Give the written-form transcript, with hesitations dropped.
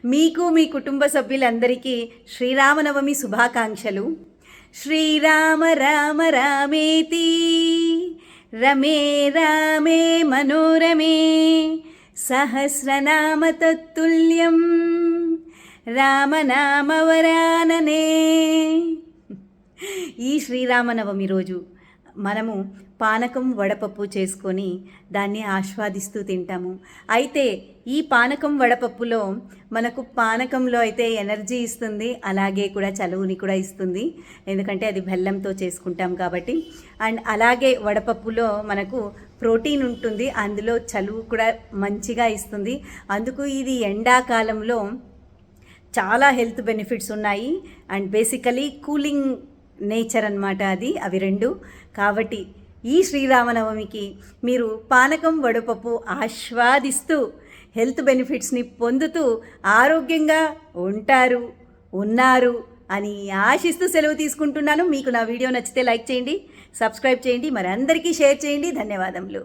మీకు మీ కుటుంబ సభ్యులందరికీ శ్రీరామనవమి శుభాకాంక్షలు. శ్రీరామ రామ రామేతి రమే రామే మనోరమే సహస్రనామ తత్తుల్యం రామనామవరాననే. ఈ శ్రీరామనవమి రోజు మనము పానకం వడపప్పు చేసుకొని దాన్ని ఆస్వాదిస్తూ తింటాము. అయితే ఈ పానకం వడపప్పులో మనకు పానకంలో అయితే ఎనర్జీ ఇస్తుంది, అలాగే కూడా చలువుని కూడా ఇస్తుంది, ఎందుకంటే అది బెల్లంతో చేసుకుంటాం కాబట్టి. అండ్ అలాగే వడపప్పులో మనకు ప్రోటీన్ ఉంటుంది, అందులో చలువు కూడా మంచిగా ఇస్తుంది. అందుకు ఇది ఎండాకాలంలో చాలా హెల్త్ బెనిఫిట్స్ ఉన్నాయి. అండ్ బేసికలీ కూలింగ్ నేచర్ అన్నమాట అవి రెండు. కాబట్టి ఈ శ్రీరామనవమికి మీరు పానకం వడపప్పు ఆస్వాదిస్తూ హెల్త్ బెనిఫిట్స్ని పొందుతూ ఆరోగ్యంగా ఉన్నారు అని ఆశిస్తూ సెలవు తీసుకుంటున్నాను. మీకు నా వీడియో నచ్చితే లైక్ చేయండి, సబ్స్క్రైబ్ చేయండి, మరి అందరికీ షేర్ చేయండి. ధన్యవాదములు.